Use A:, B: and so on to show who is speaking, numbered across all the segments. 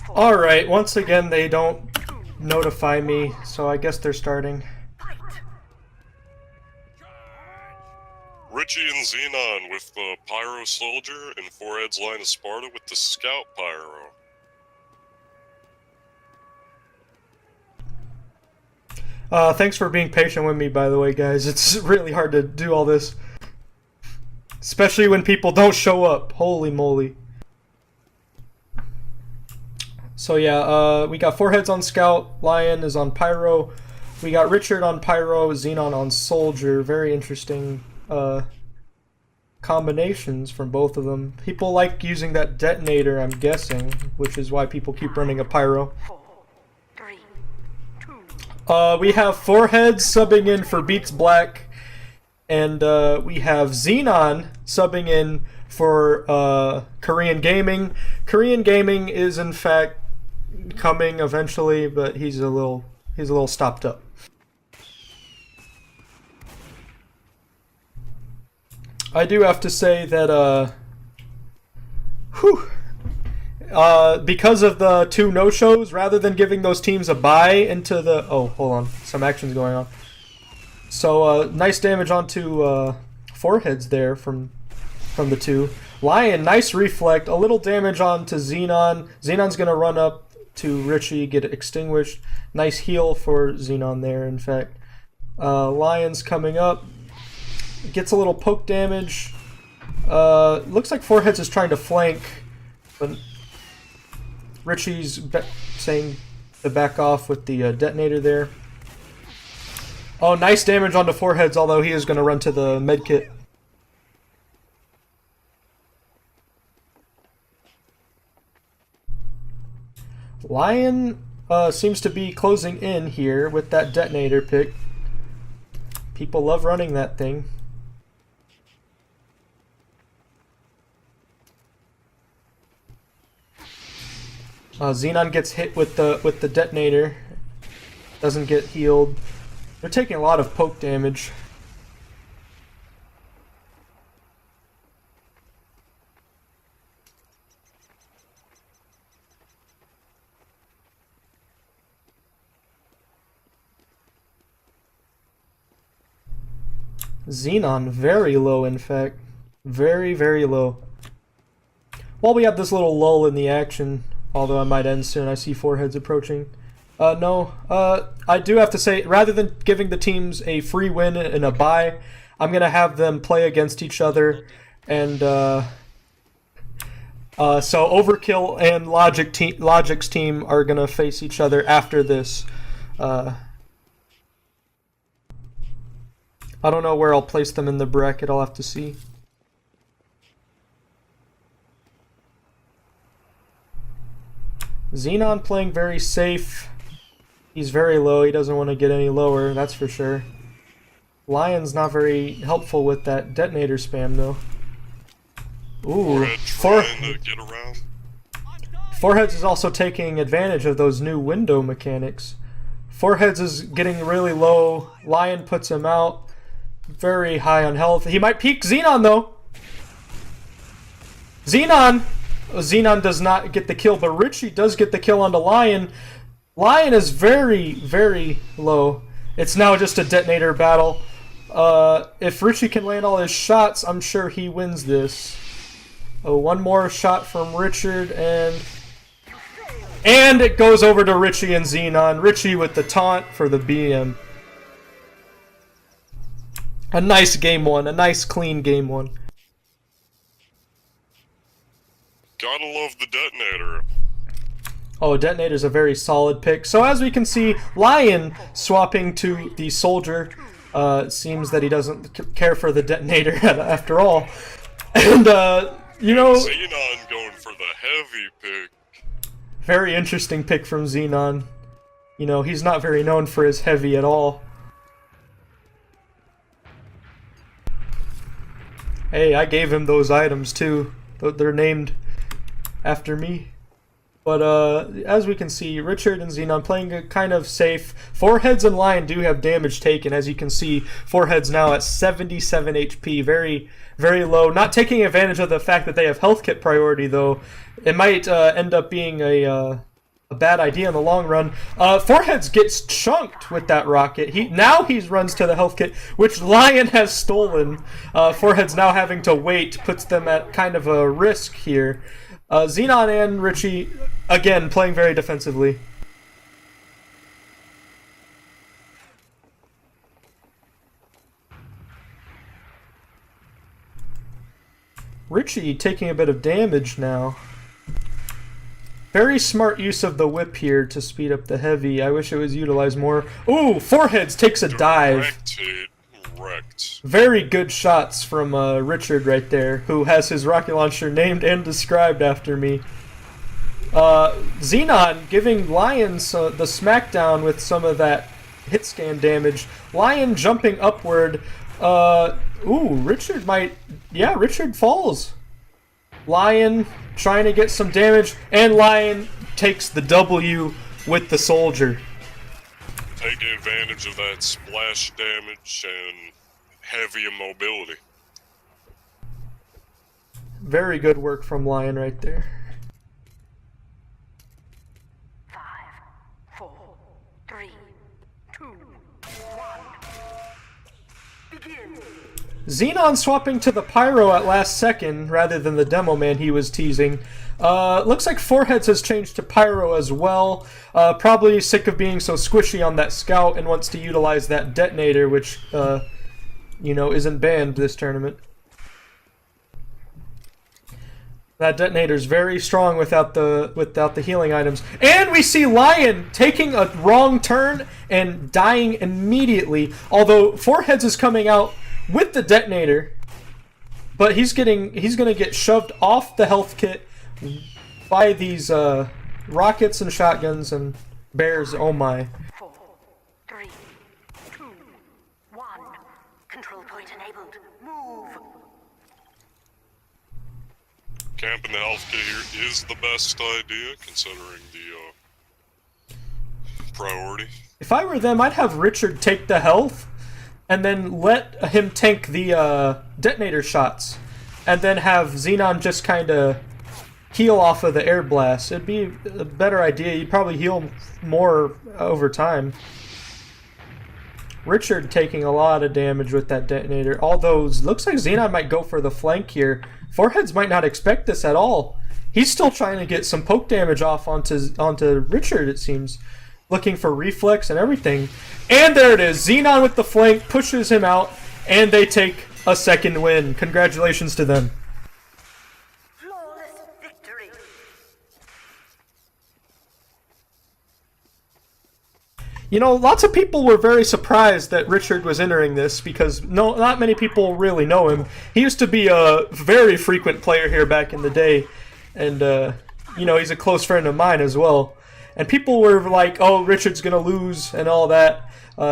A: Alright, once again they don't notify me, so I guess they're starting.
B: Richie and Xenon with the Pyro Soldier and Forehead's Line of Sparta with the Scout Pyro.
A: Thanks for being patient with me, by the way, guys. It's really hard to do all this. Especially when people don't show up. Holy moly. So yeah, we got Foreheads on Scout, Lion is on Pyro. We got Richard on Pyro, Xenon on Soldier. Very interesting combinations from both of them. People like using that detonator, I'm guessing, which is why people keep running a Pyro. We have Foreheads subbing in for Beats Black, and we have Xenon subbing in for Korean Gaming. Korean Gaming is in fact coming eventually, but he's a little stopped up. I do have to say that because of the two no-shows, rather than giving those teams a bye into the... Oh, hold on. Some action's going on. So, nice damage onto Foreheads there from the two. Lion, nice reflect. A little damage onto Xenon. Xenon's going to run up to Richie, get it extinguished. Nice heal for Xenon there, in fact. Lion's coming up. Gets a little poke damage. Looks like Foreheads is trying to flank, but Richie's saying to back off with the detonator there. Oh, nice damage onto Foreheads, although he is going to run to the medkit. Lion seems to be closing in here with that detonator pick. People love running that thing. Xenon gets hit with the detonator. Doesn't get healed. They're taking a lot of poke damage. Xenon very low, in fact. Very, very low. While we have this little lull in the action, although I might end soon, I see Foreheads approaching. I do have to say, rather than giving the teams a free win and a bye, I'm going to have them play against each other. And so Overkill and Logic's team are going to face each other after this. I don't know where I'll place them in the bracket, I'll have to see. Xenon playing very safe. He's very low, he doesn't want to get any lower, that's for sure. Lion's not very helpful with that detonator spam though. Ooh, Foreheads is also taking advantage of those new window mechanics. Foreheads is getting really low, Lion puts him out. Very high on health. He might peek Xenon though. Xenon does not get the kill, but Richie does get the kill onto Lion. Lion is very, very low. It's now just a detonator battle. If Richie can land all his shots, I'm sure he wins this. Oh, one more shot from Richard, and it goes over to Richie and Xenon. Richie with the taunt for the BM. A nice game one. A nice, clean game one.
B: Gotta love the detonator.
A: Oh, detonator's a very solid pick. So as we can see, Lion swapping to the soldier. Seems that he doesn't care for the detonator after all. And, you know...
B: Xenon going for the heavy pick.
A: Very interesting pick from Xenon. You know, he's not very known for his heavy at all. Hey, I gave him those items too. They're named after me. But as we can see, Richard and Xenon playing a kind of safe. Foreheads and Lion do have damage taken. As you can see, Foreheads now at 77 HP. Very, very low. Not taking advantage of the fact that they have health kit priority, though. It might end up being a a bad idea in the long run. Foreheads gets chunked with that rocket. He runs to the health kit, which Lion has stolen. Foreheads now having to wait puts them at kind of a risk here. Xenon and Richie, again, playing very defensively. Richie taking a bit of damage now. Very smart use of the whip here to speed up the heavy. I wish it was utilized more. Ooh, Foreheads takes a dive.
B: Wrecked.
A: Very good shots from Richard right there, who has his rocket launcher named and described after me. Xenon giving Lions the smackdown with some of that hit scan damage. Lion jumping upward. Ooh, Richard might... Yeah, Richard falls. Lion trying to get some damage, and Lion takes the W with the soldier.
B: Taking advantage of that splash damage and heavy immobility.
A: Very good work from Lion right there.
C: 5, 4, 3, 2, 1. Begin.
A: Xenon swapping to the Pyro at last second rather than the Demo Man he was teasing. Looks like Foreheads has changed to Pyro as well. Probably sick of being so squishy on that Scout and wants to utilize that Detonator, which, isn't banned this tournament. That Detonator's very strong without the healing items. And we see Lion taking a wrong turn and dying immediately, although Foreheads is coming out with the Detonator, but he's gonna get shoved off the health kit by these rockets and shotguns and bears. Oh my.
C: 4, 3, 2, 1. Control point enabled. Move.
B: Camping the health kit here is the best idea, considering the priority.
A: If I were them, I'd have Richard take the health and then let him tank the Detonator shots, and then have Xenon just kind of heal off of the air blast. It'd be a better idea. You'd probably heal more over time. Richard taking a lot of damage with that Detonator, although it looks like Xenon might go for the flank here. Foreheads might not expect this at all. He's still trying to get some poke damage off onto Richard, it seems. Looking for reflex and everything. And there it is. Xenon with the flank pushes him out, and they take a second win. Congratulations to them.
C: Flawless victory.
A: Lots of people were very surprised that Richard was entering this because not many people really know him. He used to be a very frequent player here back in the day, and he's a close friend of mine as well. And people were like, oh, Richard's going to lose and all that.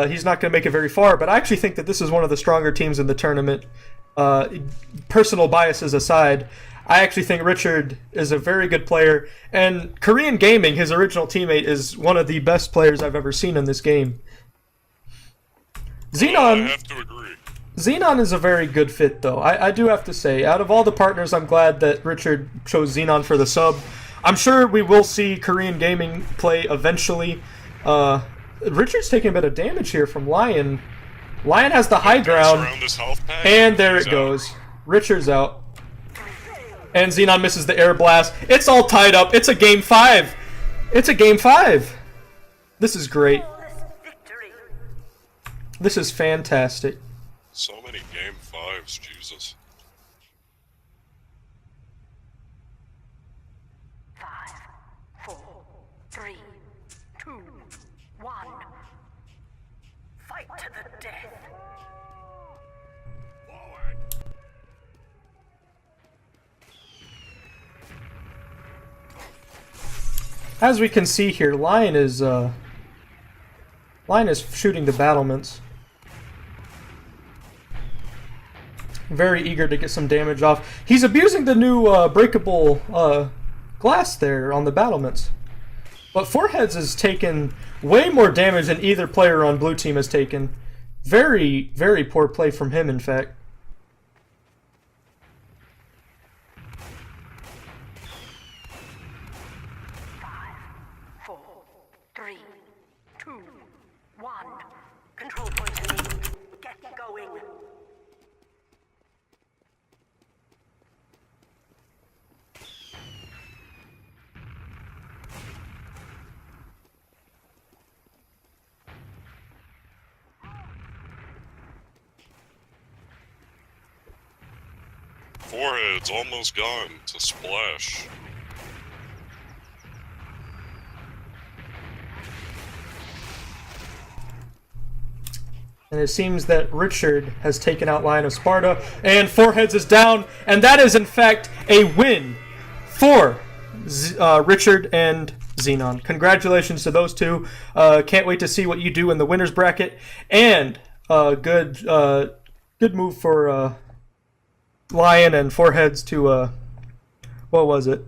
A: He's not going to make it very far. But I actually think that this is one of the stronger teams in the tournament. Personal biases aside, I actually think Richard is a very good player. And Korean Gaming, his original teammate, is one of the best players I've ever seen in this game. Xenon,
B: I have to agree.
A: Xenon is a very good fit, though. I do have to say, out of all the partners, I'm glad that Richard chose Xenon for the sub. I'm sure we will see Korean Gaming play eventually. Richard's taking a bit of damage here from Lion. Lion has the high ground, and there it goes. Richard's out. And Xenon misses the air blast. It's all tied up. It's a game 5. It's a game 5. This is great. This is fantastic.
B: So many game 5s, Jesus.
C: 5, 4, 3, 2, 1. Fight to the death.
A: As we can see here, Lion is shooting the battlements. Very eager to get some damage off. He's abusing the new breakable glass there on the battlements. But Foreheads has taken way more damage than either player on blue team has taken. Very, very poor play from him, in fact.
C: Five, 4, 3, 2, 1. Control point engaged. Get going.
B: Forehead's almost gone to splash.
A: And it seems that Richard has taken out Lion of Sparta, and Foreheads is down, and that is in fact a win for Richard and Xenon. Congratulations to those two. Can't wait to see what you do in the winners bracket, and good move for Lion and Foreheads to what was it?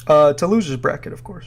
A: To losers bracket, of course.